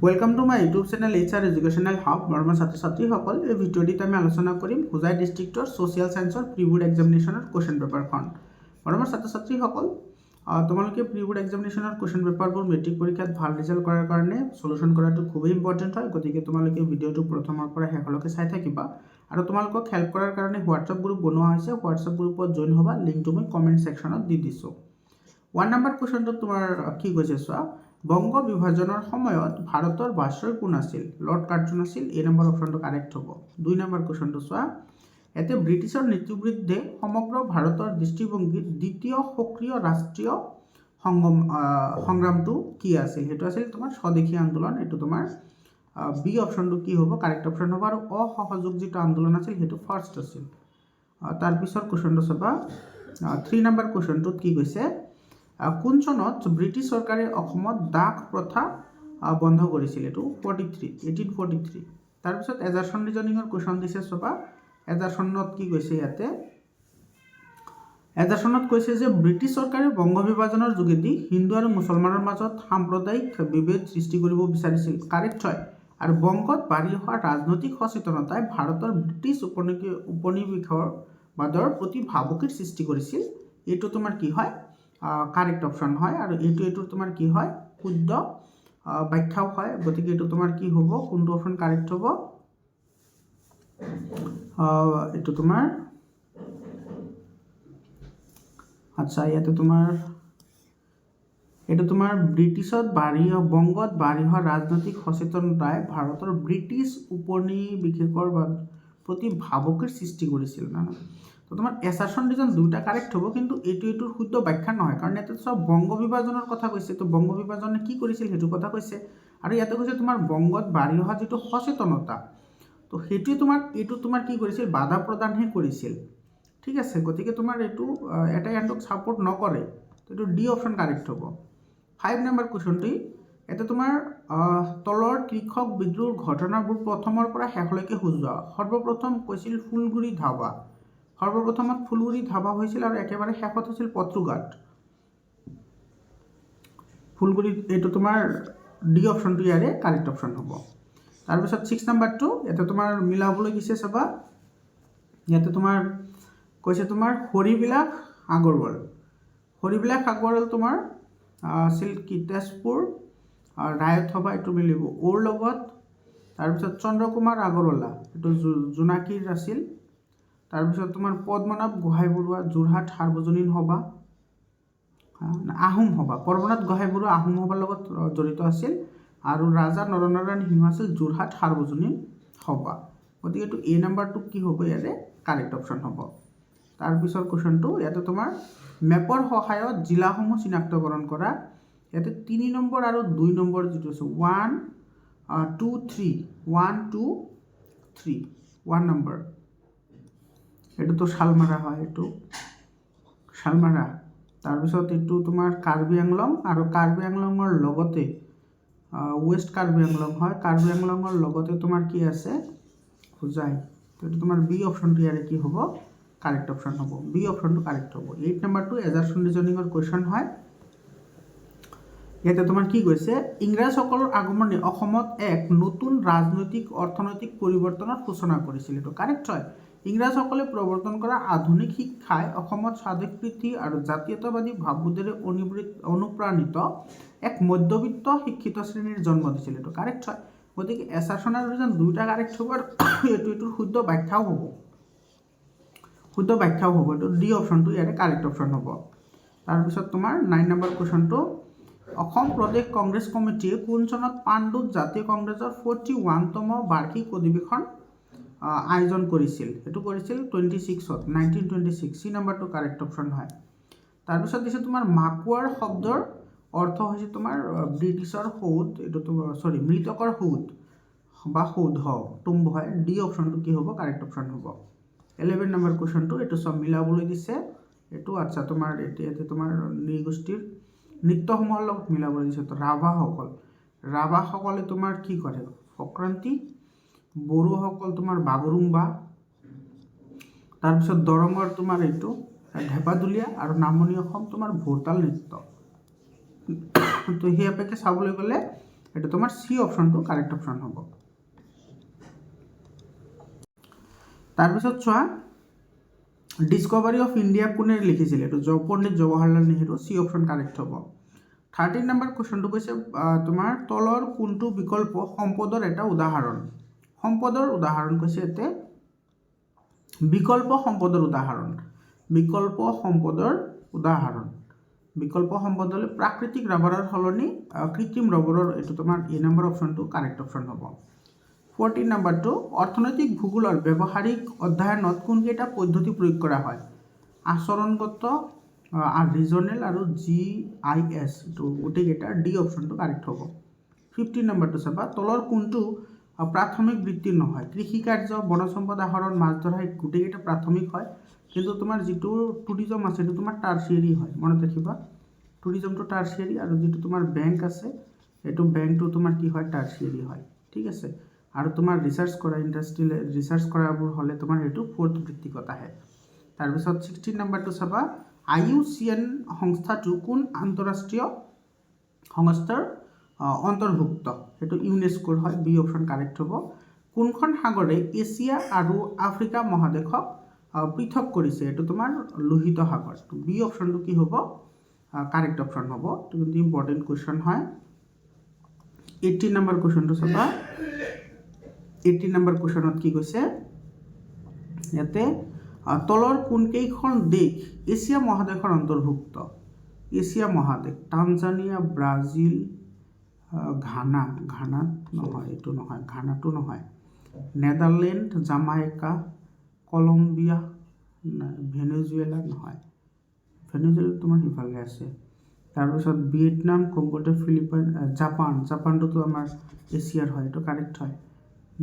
Welcome to my YouTube channel HR educational hub. মৰমৰ ছাত্ৰ ছাত্ৰীসকল, এই ভিডিঅ'টিত আমি আলোচনা কৰিম হোজাই ডিষ্ট্ৰিক্টৰ ছ'চিয়েল ছায়েন্সৰ প্ৰি বোৰ্ড এক্সামিনেশ্যনৰ কুৱেশ্যন পেপাৰখন। মৰমৰ ছাত্ৰ ছাত্ৰীসকল, তোমালোকে প্ৰি বোৰ্ড এক্সামিনেশ্যনৰ কুৱেশ্যন পেপাৰবোৰ মেট্ৰিক পৰীক্ষাত ভাল ৰিজাল্ট কৰাৰ কাৰণে সলিউশ্যন কৰাটো খুবেই ইম্পৰ্টেণ্ট হয়। গতিকে তোমালোকে ভিডিঅ'টো প্ৰথমৰ পৰা শেষলৈকে চাই থাকিবা আৰু তোমালোকক হেল্প কৰাৰ কাৰণে হোৱাটছআপ গ্ৰুপ বনোৱা হৈছে। হোৱাটছআপ গ্ৰুপত জইন হ'বা, লিংকটো মই কমেণ্ট ছেকশ্যনত দি দিছোঁ। 1 নম্বৰ কুৱেশ্যনটো তোমাৰ কি কৈছে চোৱা, বংগ বিভাজনৰ সময়ত ভাৰতৰ ভাইছৰয় কোন আছিল? লৰ্ড কাৰ্জন আছিল। এই নম্বৰ অপশ্যনটো কাৰেক্ট হ'ব। 2 নম্বৰ কুৱেশ্যনটো চোৱা, ইয়াতে ব্ৰিটিছৰ নীতিৰ বিৰুদ্ধে সমগ্ৰ ভাৰতৰ দৃষ্টিভংগীত দ্বিতীয় সক্ৰিয় ৰাষ্ট্ৰীয় সংগ্ৰামটো কি আছিল? সেইটো আছিল তোমাৰ স্বদেশী আন্দোলন। এইটো তোমাৰ বি অপশ্যনটো কি হ'ব? কাৰেক্ট অপশ্যন হ'ব। আৰু অসহযোগ যিটো আন্দোলন আছিল সেইটো ফাৰ্ষ্ট আছিল। তাৰপিছত কুৱেশ্যনটো চাবা, 3 নম্বৰ কুৱেশ্যনটোত কি কৈছে, কোন চনত ব্ৰিটিছ চৰকাৰে অসমত দাস প্ৰথা বন্ধ কৰিছিল? এইটো 1843। তাৰপিছত এজাৰছন ৰিজনিঙৰ কুৱেশ্যন দিছে চাবা, এজাৰছনত কি কৈছে ইয়াতে, এজাৰছনত কৈছে যে ব্ৰিটিছ চৰকাৰে বংগ বিভাজনৰ যোগেদি হিন্দু আৰু মুছলমানৰ মাজত সাম্প্ৰদায়িক বিভেদ সৃষ্টি কৰিব বিচাৰিছিল। কাৰেক্ট হয়। আৰু বংগত বাঢ়ি অহা ৰাজনৈতিক সচেতনতাই ভাৰতৰ ব্ৰিটিছ উপনিৱেশবাদৰ প্ৰতি ভাবুকিৰ সৃষ্টি কৰিছিল। এইটো তোমাৰ কি হয়? কাৰেক্ট অপশ্যন হয়। আৰু এইটো তোমাৰ কি হয়? শুদ্ধ ব্যাখ্যাও হয়। গতিকে এইটো তোমাৰ কি হ'ব? কোনটো অপশ্যন কাৰেক্ট হ'ব? এইটো তোমাৰ আচ্ছা, ইয়াতে তোমাৰ এইটো তোমাৰ ব্ৰিটিছত বংগত বাঢ়ি অহা ৰাজনৈতিক সচেতনতাই ভাৰতৰ ব্ৰিটিছ উপনিৱেশৰ প্ৰতি ভাবুকিৰ সৃষ্টি কৰিছিল। তো তোমাৰ এছাৰছন ৰিজন দুটা কাৰেক্ট হ'ব, কিন্তু এইটোৰ শুদ্ধ ব্যাখ্যা নহয়। কাৰণ ইয়াতে চব বংগ বিভাজনৰ কথা কৈছে। তো বংগ বিভাজনে কি কৰিছিল সেইটো কথা কৈছে। আৰু ইয়াতে কৈছে তোমাৰ বংগত বাঢ়ি অহা যিটো সচেতনতা, তো সেইটোৱে এইটো তোমাৰ কি কৰিছিল? বাধা প্ৰদানহে কৰিছিল। ঠিক আছে। গতিকে তোমাৰ এইটো এটাই আনটোক ছাপোৰ্ট নকৰে। তো এইটো ডি অপশ্যন কাৰেক্ট হ'ব। 5 নম্বৰ কুৱেশ্যনটি, ইয়াতে তোমাৰ তলৰ কৃষক বিদ্ৰোহৰ ঘটনাবোৰ প্ৰথমৰ পৰা শেষলৈকে সূচোৱা। সৰ্বপ্ৰথম কৈছিল ফুলগুৰি ধাবা। সৰ্বপ্ৰথমত ফুলগুৰি ধাবা হৈছিল আৰু একেবাৰে শেষত হৈছিল পত্ৰুঘাট। ফুলগুৰি, এইটো তোমাৰ ডি অপশ্যনটো ইয়াৰে কাৰেক্ট অপশ্যন হ'ব। তাৰপিছত 6 নম্বৰটো ইয়াতে তোমাৰ মিলাবলৈ দিছে চাবা, ইয়াতে তোমাৰ কৈছে তোমাৰ হৰিবিলাস আগৰৱাল। হৰিবিলাস আগৰৱাল তোমাৰ আছিল কি? তেজপুৰ ৰায়ত সভা, এইটো মিলিব ওৰ লগত। তাৰপিছত চন্দ্ৰকুমাৰ আগৰৱালা, এইটো জোনাকীৰ আছিল। তাৰপিছত তোমাৰ পদ্মনাভ গোহাঁই বৰুৱা যোৰহাট সাৰ্বজনীন সভা, আহোম সভা। পদ্মনাভ গোহাঁই বৰুৱা আহোম সভাৰ লগত জড়িত আছিল। আৰু ৰাজা নৰনাৰায়ণ সিংহ আছিল যোৰহাট সাৰ্বজনীন সভা। গতিকে এইটো এ নাম্বাৰটো কি হ'ব? ইয়াৰে কাৰেক্ট অপশ্যন হ'ব। তাৰপিছৰ কুৱেশ্যনটো, ইয়াতে তোমাৰ মেপৰ সহায়ত জিলাসমূহ চিনাক্তকৰণ কৰা। ইয়াতে 3 নম্বৰ আৰু 2 নম্বৰ যিটো আছে 1, 2, 3, 1, 2, 3, 1 নম্বৰ, এইটোতো শালমাৰা হয়, এইটো শালমাৰা। তাৰপিছত এইটো তোমাৰ কাৰ্বি আংলং, আৰু কাৰ্বি আংলঙৰ লগতে ৱেষ্ট কাৰ্বি আংলং হয়। কাৰ্বি আংলঙৰ লগতে তোমাৰ কি আছে? হোজাই। তো এইটো তোমাৰ বি অপশ্যনটো ইয়াৰে কি হ'ব? কাৰেক্ট অপশ্যন হ'ব। বি অপশ্যনটো কাৰেক্ট হ'ব। 8 নম্বৰটো এজাৰছন ৰিজনিঙৰ কুৱেশ্যন হয়। ইয়াতে তোমাৰ কি কৈছে? ইংৰাজসকলৰ আগমনে অসমত এক নতুন ৰাজনৈতিক অৰ্থনৈতিক পৰিৱৰ্তনৰ সূচনা কৰিছিল। এইটো কাৰেক্ট হয়। ইংৰাজসকলে প্ৰৱৰ্তন কৰা আধুনিক শিক্ষাই অসমত স্বদেশপ্ৰীতি আৰু জাতীয়তাবাদী ভাৱবোধেৰে অনুপ্ৰাণিত এক মধ্যবিত্ত শিক্ষিত শ্ৰেণীৰ জন্ম দিছিল। এইটো কাৰেক্ট হয়। গতিকে এছাৰছন আৰু ৰিজন দুটা কাৰেক্ট হ'ব। আৰু এইটোৰ শুদ্ধ ব্যাখ্যাও হ'ব। এইটো ডি অপশ্যনটো ইয়াৰে কাৰেক্ট অপশ্যন হ'ব। তাৰপিছত তোমাৰ 9 নম্বৰ কুৱেশ্যনটো, অসম প্ৰদেশ কংগ্ৰেছ কমিটিয়ে কোন চনত পাণ্ডুত জাতীয় কংগ্ৰেছৰ 41তম বাৰ্ষিক অধিৱেশন আয়োজন কৰিছিল? সেইটো কৰিছিল 1926। চি নাম্বাৰটো কাৰেক্ট অপশ্যন হয়। তাৰপিছত দিছে তোমাৰ মাকুৱাৰ শব্দৰ অৰ্থ হৈছে তোমাৰ ব্ৰিটিছৰ সৌধ, এইটো মৃতকৰ সৌধ বা সৌধ টুম্ব হয়। ডি অপশ্যনটো কি হ'ব? কাৰেক্ট অপশ্যন হ'ব। 11 নম্বৰ কুৱেশ্যনটো, এইটো চব মিলাবলৈ দিছে। এইটো আচ্ছা, তোমাৰ ইয়াতে তোমাৰ নৃগোষ্ঠীৰ নৃত্যসমূহৰ লগত মিলাবলৈ দিছে। তো ৰাভাসকলে তোমাৰ কি কৰে? সংক্ৰান্তি। বড়োসকল তোমাৰ বাগৰুম্বা। তাৰপিছত দৰঙৰ তোমাৰ এইটো ঢেপাদুলীয়া, আৰু নামনি অসম তোমাৰ ভোৰতাল নৃত্য। তো সেই অপেক্ষে চাবলৈ গ'লে এটা তোমাৰ সি অপশনটো কাৰেক্ট অপশন হ'ব। তাৰপিছত চোৱা ডিসকভাৰী অফ ইণ্ডিয়া কোনে লিখিছিল, এইটো পণ্ডিত জৱাহৰলাল নেহৰু, সি অপশন কাৰেক্ট হ'ব। 13 নম্বৰ কুৱেশ্যনটো কৈছে তোমাৰ তলৰ কোনটো বিকল্প সম্পদৰ এটা উদাহৰণ। সম্পদৰ উদাহৰণ কৈছে ইয়াতে বিকল্প সম্পদৰ উদাহৰণ। বিকল্প সম্পদৰ উদাহৰণ, বিকল্প সম্পদ হ'লে প্ৰাকৃতিক ৰাবাৰৰ সলনি কৃত্ৰিম ৰবৰৰ, এইটো তোমাৰ এ নম্বৰ অপশ্যনটো কাৰেক্ট অপশ্যন হ'ব। 14 নম্বৰটো অৰ্থনৈতিক ভূগোলৰ ব্যৱহাৰিক অধ্যয়নত কোনকেইটা পদ্ধতি প্ৰয়োগ কৰা হয়। আচৰণগত, ৰিজনেল আৰু GIS, এইটো গোটেইকেইটা ডি অপশ্যনটো কাৰেক্ট হ'ব। 15 নম্বৰটো চাবা তলৰ কোনটো প্ৰাথমিক বৃত্তি নহয়। কৃষিকাৰ্য, বনজ সম্পদ আহৰণ, মাছ ধৰা গোটেইকেইটা প্ৰাথমিক হয়, কিন্তু তোমাৰ যিটো টুৰিজম আছে সেইটো তোমাৰ টাৰ্চিয়েৰী হয়, মনত ৰাখিবা। টুৰিজমটো টাৰ্চিয়েৰী আৰু যিটো তোমাৰ বেংক আছে এইটো বেংকটো তোমাৰ কি হয়, টাৰ্চিয়েৰী হয়, ঠিক আছে। আৰু তোমাৰ ৰিচাৰ্চ কৰা ইণ্ডাষ্ট্ৰিয়েল ৰিচাৰ্চ কৰাবোৰ হ'লে তোমাৰ সেইটো ফ'ৰ্থ বৃত্তিকত আহে। তাৰপিছত 16 নম্বৰটো চাবা IUCN সংস্থাটো কোন আন্তঃৰাষ্ট্ৰীয় সংস্থাৰ অন্তৰ্ভুক্ত, সেইটো ইউনেস্কোৰ হয়, বি অপশ্যন কাৰেক্ট হ'ব। কোনখন সাগৰে এছিয়া আৰু আফ্ৰিকা মহাদেশক পৃথক কৰিছে, এইটো তোমাৰ লোহিত সাগৰ, বি অপশ্যনটো কি হ'ব, কাৰেক্ট অপশ্যন হ'ব। এইটো কিন্তু ইম্পৰ্টেণ্ট কুৱেশ্যন হয়। 18 নম্বৰ কুৱেশ্যনটো চাবা 18 নম্বৰ কুৱেশ্যনত কি কৈছে ইয়াতে তলৰ কোনকেইখন দেশ এছিয়া মহাদেশৰ অন্তৰ্ভুক্ত। এছিয়া মহাদেশ টানজানিয়া, ব্ৰাজিল, ঘানাত নহয়, এইটো নহয়, ঘানাটো নহয়, নেদাৰলেণ্ড, জামাইকা, কলম্বিয়া, ভেনেজুৱেলা নহয়, ভেনেজুৱেলা তোমাৰ সিফালে আছে। তাৰপিছত ভিয়েটনাম, কংগোতে, ফিলিপাইন, জাপানটোতো আমাৰ এছিয়াৰ হয়, এইটো কাৰেক্ট হয়।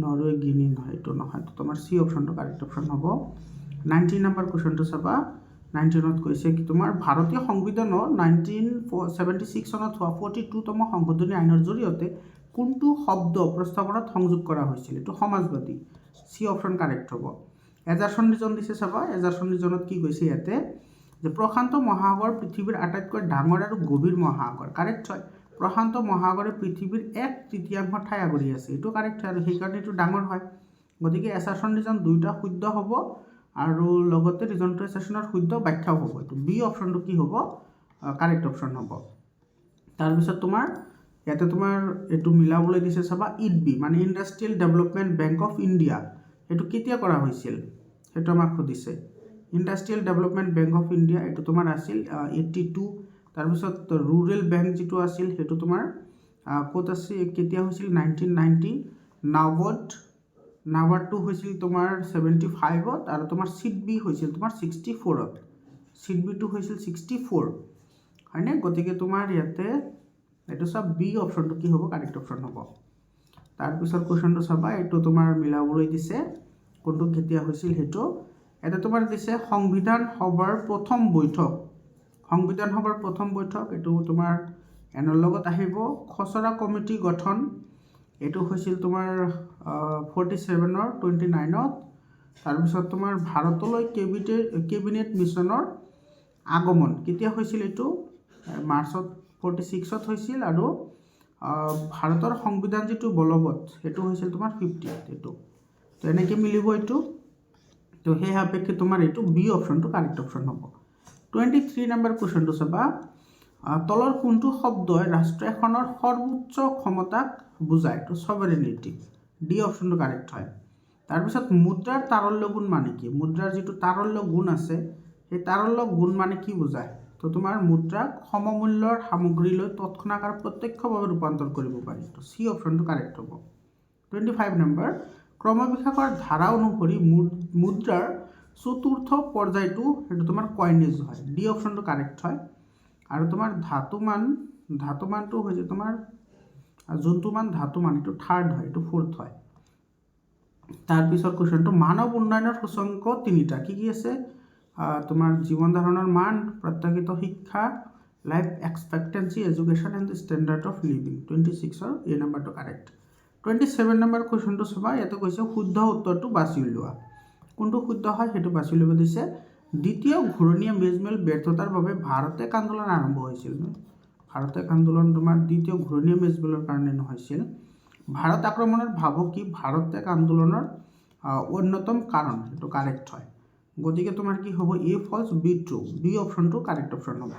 নৰৱে, গিনি নহয়, এইটো নহয়, তোমাৰ চি অপশ্যনটো কাৰেক্ট অপশ্যন হ'ব। 19 নম্বৰ কুৱেশ্যনটো চাবা 19ত কৈছে কি তোমাৰ ভাৰতীয় সংবিধানৰ 1976 চনত হোৱা 42তম সংশোধনী আইনৰ জৰিয়তে কোনটো শব্দ প্ৰস্তাৱনাত সংযোগ কৰা হৈছিল, এইটো সমাজবাদী, চি অপশ্যন কাৰেক্ট হ'ব। এজাৰছন ৰিজন দিছে চাবা, এজাৰছন ৰিজনত কি কৈছে ইয়াতে যে প্ৰশান্ত মহাসাগৰ পৃথিৱীৰ আটাইতকৈ ডাঙৰ আৰু গভীৰ মহাসাগৰ, কাৰেক্ট হয়। প্ৰশান্ত মহাসাগৰে পৃথিৱীৰ 1/3 ঠাই আগুৰি আছে, এইটো কাৰেক্ট হয় আৰু সেইকাৰণে এইটো ডাঙৰ হয়। গতিকে এছাৰছন ৰিজন দুয়োটা শুদ্ধ হ'ব আৰু লগতে ৰিজন টু এছাৰছনৰ শুদ্ধ ব্যাখ্যাও হ'ব, এইটো বি অপশ্যনটো কি হ'ব, কাৰেক্ট অপশ্যন হ'ব। তাৰপিছত তোমাৰ ইয়াতে তোমাৰ এইটো মিলাবলৈ দিছে চাবা IDB মানে industrial development bank of India, এইটো কেতিয়া কৰা হৈছিল সেইটো আমাক সুধিছে। Industrial development bank of India এইটো তোমাৰ আছিল 82। তাৰপিছত ৰুৰেল বেংক যিটো আছিল সেইটো তোমাৰ ক'ত আছে, কেতিয়া হৈছিল, 1990। নাবাৰ্ডটো হৈছিল তোমাৰ 75ত আৰু তোমাৰ CIDB হৈছিল তোমাৰ 64ত, CIDBটো হৈছিল 64, হয়নে। গতিকে তোমাৰ ইয়াতে এইটো চব বি অপশ্যনটো কি হ'ব, কাৰেক্ট অপশ্যন হ'ব। তাৰপিছত কুৱেশ্যনটো চাবা এইটো তোমাৰ মিলাবলৈ দিছে কোনটো কেতিয়া হৈছিল সেইটো। এটা তোমাৰ দিছে সংবিধান সভাৰ প্ৰথম বৈঠক, সংবিধান সভাৰ প্ৰথম বৈঠক এইটো তোমাৰ এনৰ লগত আহিব। খচৰা কমিটি গঠন এইটো হৈছিল তোমাৰ 47ৰ 29ত। তাৰপিছত তোমাৰ ভাৰতলৈ কেবিনেট মিছনৰ আগমন কেতিয়া হৈছিল, এইটো মাৰ্চত 46ত হৈছিল আৰু ভাৰতৰ সংবিধান যিটো বলবৎ সেইটো হৈছিল তোমাৰ 50ত, এইটো তো এনেকৈ মিলিব এইটো। তো সেই সাপেক্ষে তোমাৰ এইটো বি অপশ্যনটো কাৰেক্ট অপশ্যন হ'ব। 23 নম্বৰ কুৱেশ্যনটো চাবা তলৰ কোনটো শব্দই ৰাষ্ট্ৰ এখনৰ সৰ্বোচ্চ ক্ষমতাক বুজায়, তো সভাৰেনিটি, ডি অপশ্যনটো কাৰেক্ট হয়। তাৰপিছত মুদ্ৰাৰ তাৰল্য গুণ মানে কি, মুদ্ৰাৰ যিটো তাৰল্য গুণ আছে সেই তাৰল্য গুণ মানে কি বুজায়, তো তোমাৰ মুদ্ৰাক সমমূল্যৰ সামগ্ৰীলৈ তৎক্ষণাৎ আৰু প্ৰত্যক্ষভাৱে ৰূপান্তৰ কৰিব পাৰি, তো চি অপশ্যনটো কাৰেক্ট হ'ব। 25 নম্বৰ ক্ৰমবিকাশৰ ধাৰা অনুসৰি মুদ্ৰাৰ চতুৰ্থ পৰ্যায়টো সেইটো তোমাৰ কইনেজ হয়, ডি অপশ্যনটো কাৰেক্ট হয়। আৰু তোমাৰ ধাতুমানটো হৈছে তোমাৰ যোনটো মান ধাতুমান এইটো থাৰ্ড হয়, এইটো ফ'ৰ্থ হয়। তাৰপিছত কুৱেশ্যনটো মানৱ উন্নয়নৰ সূচংক তিনিটা কি আছে, তোমাৰ জীৱন ধাৰণৰ মান, প্ৰত্যাশিত শিক্ষা, life expectancy, education and standard of living, 26ৰ এই নম্বৰটো কাৰেক্ট। 27 নম্বৰ কুৱেশ্যনটো চাবা, ইয়াতে কৈছে শুদ্ধ উত্তৰটো বাছি উলিওৱা, কোনটো শুদ্ধ হয় সেইটো বাছি উলিয়াব দিছে। দ্বিতীয় ঘূৰণীয়া মেজমেল ব্যৰ্থতাৰ বাবে ভাৰত এক আন্দোলন আৰম্ভ হৈছিল, ভাৰত এক আন্দোলন তোমাৰ দ্বিতীয় ঘূৰণীয়া মেজবেলৰ কাৰণে নহৈছিল। ভাৰত আক্ৰমণৰ ভাবুকি ভাৰত এক আন্দোলনৰ অন্যতম কাৰণ, এইটো কাৰেক্ট হয়। গতিকে তোমাৰ কি হ'ব, এ ফলছ, বি ট্ৰু, বি অপশ্যনটো কাৰেক্ট অপশ্যন হ'ব।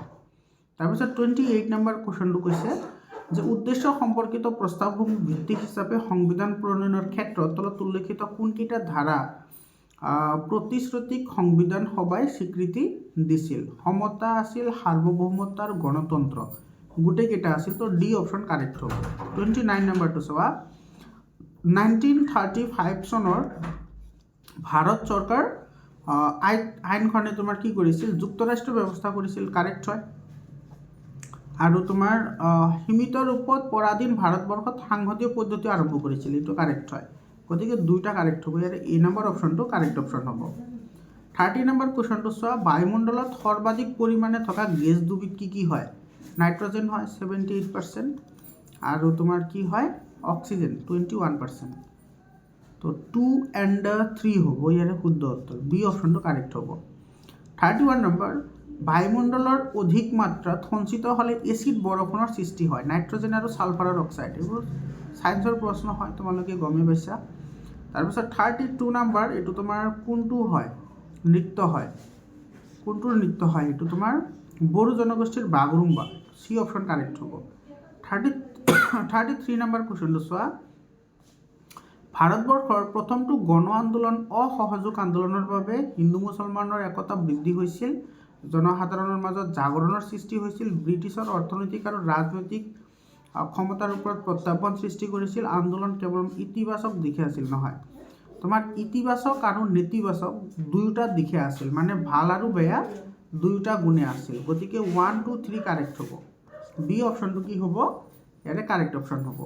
তাৰপিছত 28 নম্বৰ কুৱেশ্যনটো কৈছে যে উদ্দেশ্য সম্পৰ্কিত প্ৰস্তাৱসমূহ ভিত্তিক হিচাপে সংবিধান প্ৰণয়নৰ ক্ষেত্ৰত তলত উল্লেখিত কোনকেইটা ধাৰা প্ৰতিশ্ৰুতিক সংবিধান সভাই স্বীকৃতি দিছিল? সমতা আছিল, সাৰ্বভৌমত্ব আৰু গণতন্ত্ৰ, গোটেইকেইটা আছিল। তো ডি অপশ্যন কাৰেক্ট হ'ব। 29 নম্বৰটো চোৱা, 1935 চনৰ ভাৰত চৰকাৰ আইনখনে তোমাৰ কি কৰিছিল, যুক্তৰাষ্ট্ৰ ব্যৱস্থা কৰিছিল, কাৰেক্ট হয়। আৰু তোমাৰ সীমিত ৰূপত পৰাধীন ভাৰতবৰ্ষত সাংসদীয় পদ্ধতি আৰম্ভ কৰিছিল, এইটো কাৰেক্ট হয়। গতিকে দুইটা কাৰেক্ট হ'ব, ইয়াৰ এ নম্বৰ অপশ্যনটো কাৰেক্ট অপশ্যন হ'ব। 30 নম্বৰ কুৱেশ্যনটো চোৱা, বায়ুমণ্ডলত সৰ্বাধিক পৰিমাণে থকা গেছ দুবিধ কি কি হয়? নাইট্ৰজেন হয় 78%, আৰু তোমাৰ কি হয়, অক্সিজেন 21%। তো 2 and 3 হ'ব ইয়াৰে শুদ্ধ উত্তৰ, বি অপশ্যনটো কাৰেক্ট হ'ব। 31 নম্বৰ, বায়ুমণ্ডলৰ অধিক মাত্ৰাত সঞ্চিত হ'লে এচিড বৰষুণৰ সৃষ্টি হয়, নাইট্ৰজেন আৰু ছালফাৰৰ অক্সাইড। এইবোৰ ছায়েন্সৰ প্ৰশ্ন হয়, তোমালোকে গমেই পাইছা। তাৰপিছত 32 নম্বৰ, এইটো তোমাৰ কোনটো হয়, নৃত্য হয়, কোনটোৰ নৃত্য হয়? এইটো তোমাৰ বড়ো জনগোষ্ঠীৰ বাগৰুম্বা, চি অপশ্যন কাৰেক্ট হ'ব। 33 নম্বৰ কুৱেশ্যনটো চোৱা, ভাৰতবৰ্ষৰ প্ৰথমটো গণ আন্দোলন অসহযোগ আন্দোলনৰ বাবে হিন্দু মুছলমানৰ একতা বৃদ্ধি হৈছিল, জনসাধাৰণৰ মাজত জাগৰণৰ সৃষ্টি হৈছিল, ব্ৰিটিছৰ অৰ্থনৈতিক আৰু ৰাজনৈতিক ক্ষমতাৰ ওপৰত প্ৰত্যাহ্বান সৃষ্টি কৰিছিল। আন্দোলন কেৱল ইতিবাচক দিশে আছিল, নহয়, তোমাৰ ইতিবাচক আৰু নেতিবাচক দুয়োটা দিশে আছিল, মানে ভাল আৰু বেয়া দুয়োটা গুণে আছিল। গতিকে 1, 2, 3 কাৰেক্ট হ'ব, বি অপশ্যনটো কি হ'ব, ইয়াতে কাৰেক্ট অপশ্যন হ'ব।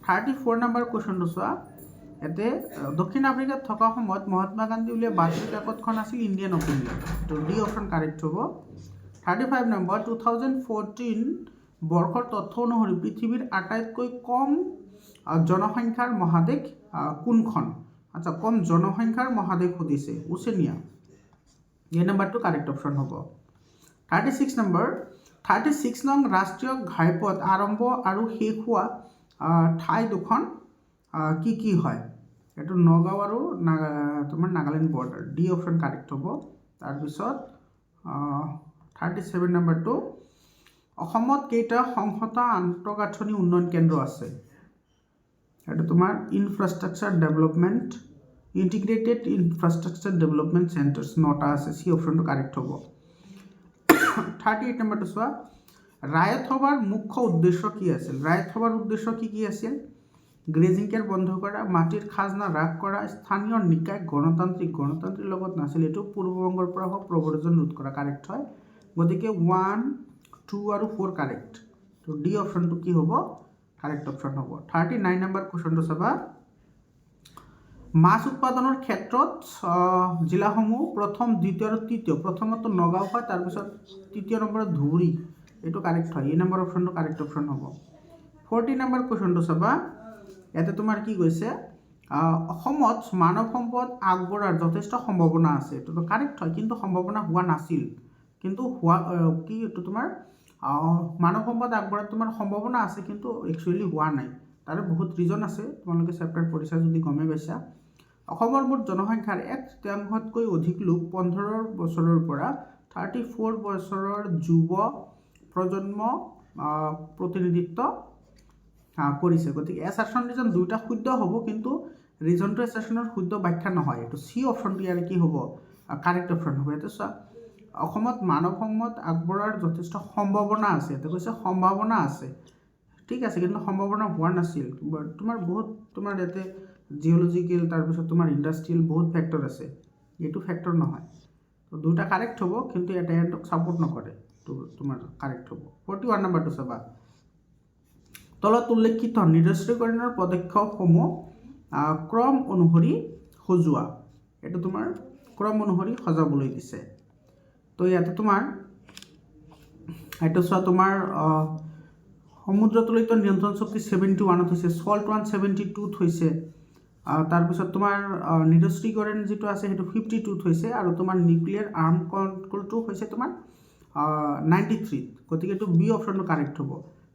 34 নম্বৰ কুৱেশ্যনটো চোৱা, ইয়াতে দক্ষিণ আফ্ৰিকাত থকা সময়ত মহাত্মা গান্ধী উলিওৱা বাতৰি কাকতখন আছিল ইণ্ডিয়ান অপিনিয়ন, তো ডি অপশ্যন কাৰেক্ট হ'ব। 35 নম্বৰ, 2014 বৰ্ষৰ তথ্য অনুসৰি পৃথিৱীৰ আটাইতকৈ কম জনসংখ্যাৰ মহাদেশ কোনখন? আচ্ছা, কম জনসংখ্যাৰ মহাদেশ সুধিছে, ওচেনিয়া, এই নম্বৰটো কাৰেক্ট অপশ্যন হ'ব। 36 নম্বৰ, 36 নং ৰাষ্ট্ৰীয় ঘাইপথ আৰম্ভ আৰু শেষ হোৱা ঠাই দুখন কি কি হয়? এইটো নগাঁও আৰু তোমাৰ Nagaland border, D option correct হ'ব। তাৰপিছত 37 নম্বৰটো, অসমত কেইটা সংহত আন্তঃগাঁথনি উন্নয়ন কেন্দ্ৰ আছে? এইটো তোমাৰ infrastructure development, integrated infrastructure development centres 9টা আছে, চি অপশ্যনটো কাৰেক্ট হ'ব। 38 নম্বৰটো চোৱা, ৰায়ত সভাৰ মুখ্য উদ্দেশ্য কি আছিল? ৰায়ত সভাৰ উদ্দেশ্য কি কি আছিল? গ্ৰেজিং কেয়াৰ বন্ধ কৰা, মাটিৰ খাজনা হ্ৰাস কৰা, স্থানীয় নিকায় গণতান্ত্ৰিক লগত নাছিল, এইটো পূৰ্ববংগৰ পৰা হোৱা প্ৰব্ৰজন ৰোধ কৰা, কাৰেক্ট হয়। গতিকে 1, 2 আৰু 4 কাৰেক্ট, তো ডি অপশ্যনটো কি হ'ব, কাৰেক্ট অপশ্যন হ'ব। 39 নম্বৰ কুৱেশ্যনটো চাবা, মাছ উৎপাদনৰ ক্ষেত্ৰত জিলাসমূহ প্ৰথম, দ্বিতীয় আৰু তৃতীয়, প্ৰথমতো নগাঁও হয়, তাৰপিছত তৃতীয় নম্বৰত ধুবুৰী, এইটো কাৰেক্ট হয়, এই নম্বৰ অপশ্যনটো কাৰেক্ট অপশ্যন হ'ব। 40 নম্বৰ কুৱেশ্যনটো চাবা, ইয়াতে তোমাৰ কি কৈছে, অসমত মানৱ সম্পদ আগবঢ়াৰ যথেষ্ট সম্ভাৱনা আছে, এইটোতো কাৰেক্ট হয়, কিন্তু সম্ভাৱনা হোৱা নাছিল, কিন্তু হোৱা কি, এইটো তোমাৰ মানৱ সম্পদ আগবঢ়াৰ তোমাৰ সম্ভাৱনা আছে, কিন্তু একচুৱেলি হোৱা নাই। তাৰে বহুত ৰিজন আছে, তোমালোকে চেপ্টাৰ পঢ়িছা যদি গমেই পাইছা। অসমৰ মুঠ জনসংখ্যাৰ 1/3তকৈ অধিক লোক 15 বছৰৰ পৰা 34 বছৰৰ যুৱ প্ৰজন্ম প্ৰতিনিধিত্ব কৰিছে। গতিকে এছাৰশ্যন ৰিজন দুয়োটা শুদ্ধ হ'ব, কিন্তু ৰিজনটো এছাৰশ্যনৰ শুদ্ধ ব্যাখ্যা নহয়, এইটো চি অপশ্যনটো ইয়াৰে কি হ'ব, কাৰেক্ট অপশ্যন হ'ব। ইয়াতে চোৱা, অসমত মানৱ সম্পদ আগবঢ়াৰ যথেষ্ট সম্ভাৱনা আছে, ইয়াতে কৈছে সম্ভাৱনা আছে, ঠিক আছে, কিন্তু সম্ভাৱনা হোৱা নাছিল। তোমাৰ বহুত তোমাৰ ইয়াতে জিঅ'লজিকেল, তাৰপিছত তোমাৰ ইণ্ডাষ্ট্ৰিয়েল বহুত ফেক্টৰ আছে, এইটো ফেক্টৰ নহয়, তো দুটা কাৰেক্ট হ'ব, কিন্তু এটা এণ্ডক ছাপোৰ্ট নকৰে, তো তোমাৰ কাৰেক্ট হ'ব। 41 নম্বৰটো চাবা, তলত উল্লেখিত নিৰস্ত্ৰীকৰণৰ পদক্ষেপসমূহ ক্ৰম অনুসৰি সজোৱা, এইটো তোমাৰ ক্ৰম অনুসৰি সজাবলৈ দিছে। তো ইয়াতে তোমাৰ এইটো চোৱা, তোমাৰ সমুদ্ৰতলিত নিয়ন্ত্ৰণ চুক্তি 71ত হৈছে, সল্ট 172ত হৈছে, তাৰপিছত তোমাৰ নিৰস্ত্ৰীকৰণ যিটো আছে সেইটো 52ত হৈছে, আৰু তোমাৰ নিউক্লিয়াৰ আৰ্ম কণ্ট্ৰলটো হৈছে তোমাৰ 93 গতিকে এইটো বি অপশ্যনটো কাৰেক্ট হ'ব।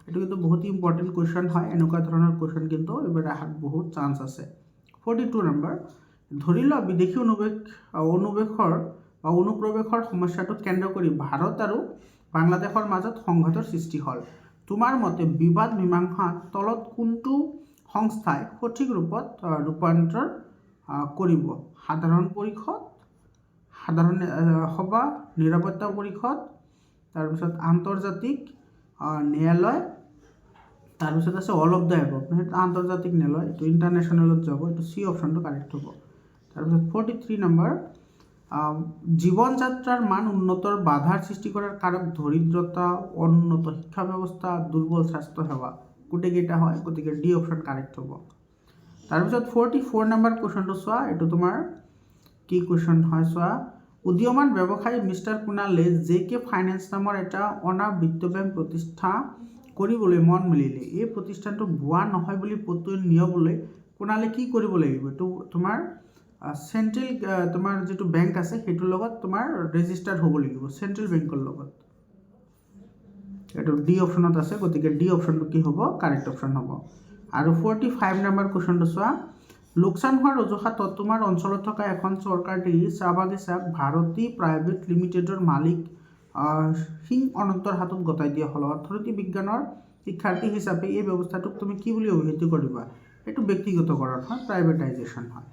এইটো কিন্তু বহুত ইম্পৰ্টেণ্ট কুৱেশ্যন হয়, এনেকুৱা ধৰণৰ কুৱেশ্যন কিন্তু এইবাৰ অহাৰ বহুত চান্স আছে। 42 নম্বৰ, ধৰি লোৱা বিদেশী অনুপ্ৰৱেশৰ সমস্যাটোক কেন্দ্ৰ কৰি ভাৰত আৰু বাংলাদেশৰ মাজত সংঘাতৰ সৃষ্টি হ'ল। তোমাৰ মতে বিবাদ মীমাংসাৰ তলত কোনটো সংস্থাই সঠিক ৰূপত ৰূপান্তৰ কৰিব? সাধাৰণ পৰিষদ, সাধাৰণ সভা, নিৰাপত্তা পৰিষদ, তাৰপিছত আন্তৰ্জাতিক ন্যায়ালয়, তাৰপিছত আছে অল অফ দ্য এবভ। আন্তৰ্জাতিক ন্যায়ালয়, এইটো ইণ্টাৰনেশ্যনেলত যাব, এইটো চি অপশ্যনটো কাৰেক্ট হ'ব। তাৰপিছত 43 নম্বৰ, জীৱন যাত্ৰাৰ মান উন্নতৰ বাধাৰ সৃষ্টি কৰাৰ কাৰক দৰিদ্ৰতা, উন্নত শিক্ষা ব্যৱস্থা, দুৰ্বল স্বাস্থ্য সেৱা, গোটেইকেইটা হয়, গতিকে ডি অপশ্যন কাৰেক্ট হ'ব। তাৰপিছত 44 নম্বৰ কুৱেশ্যনটো চোৱা, এইটো তোমাৰ কি কুৱেশ্যন হয় চোৱা, উদীয়মান ব্যৱসায়ী মিষ্টাৰ কুণালে জে.কে ফাইনেন্স নামৰ এটা অনাবৃত্ত বেংক প্ৰতিষ্ঠা কৰিবলৈ মন মেলিলে। এই প্ৰতিষ্ঠানটো ভুৱা নহয় বুলি প্ৰত্যয় নিয়াবলৈ কুণালে কি কৰিব লাগিব? এইটো তোমাৰ চেণ্ট্ৰেল তোমাৰ যিটো বেংক আছে সেইটোৰ লগত তোমাৰ ৰেজিষ্টাৰ্ড হ'ব লাগিব, চেণ্ট্ৰেল বেংকৰ লগত। এইটো ডি অপশ্যনত আছে, গতিকে ডি অপশ্যনটো কি হ'ব? কাৰেক্ট অপশ্যন হ'ব। আৰু 45 নম্বৰ কুৱেশ্যনটো চোৱা, লোকচান হোৱাৰ অজুহাতত তোমাৰ অঞ্চলত থকা এখন চৰকাৰী চাহ বাগিচাক ভাৰতী প্ৰাইভেট লিমিটেডৰ মালিক সিং অনন্তৰ হাতত গতাই দিয়া হ'ল। অৰ্থনীতি বিজ্ঞানৰ শিক্ষাৰ্থী হিচাপে এই ব্যৱস্থাটোক তুমি কি বুলি অভিহিত কৰিবা? এইটো ব্যক্তিগতকৰণ হয়, প্ৰাইভেটাইজেশ্যন হয়।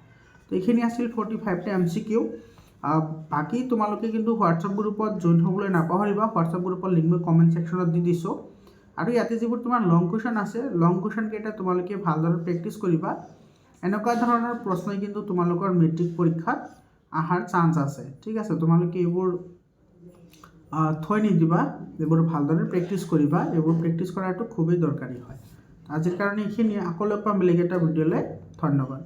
তো এইখিনি আছিল 45টা MCQ। বাকী তোমালোকে কিন্তু হোৱাটছআপ গ্ৰুপত জইন হ'বলৈ নাপাহৰিবা। হোৱাটছআপ গ্ৰুপৰ লিংক মই কমেণ্ট ছেকশ্যনত দি দিছোঁ। আৰু ইয়াতে যিবোৰ তোমাৰ লং কুৱেশ্যন আছে, লং কুৱেশ্যনকেইটা তোমালোকে ভালদৰে প্ৰেক্টিছ কৰিবা। এনেকুৱা ধৰণৰ প্ৰশ্নই কিন্তু তোমালোকৰ মেট্ৰিক পৰীক্ষাত অহাৰ চান্স আছে, ঠিক আছে? তোমালোকে এইবোৰ থৈ নিদিবা, এইবোৰ ভালদৰে প্ৰেক্টিছ কৰিবা। এইবোৰ প্ৰেক্টিছ কৰাটো খুবেই দৰকাৰী হয়। আজিৰ কাৰণে এইখিনিয়ে, আকৌ লগ পাম বেলেগ এটা ভিডিঅ'লৈ। ধন্যবাদ।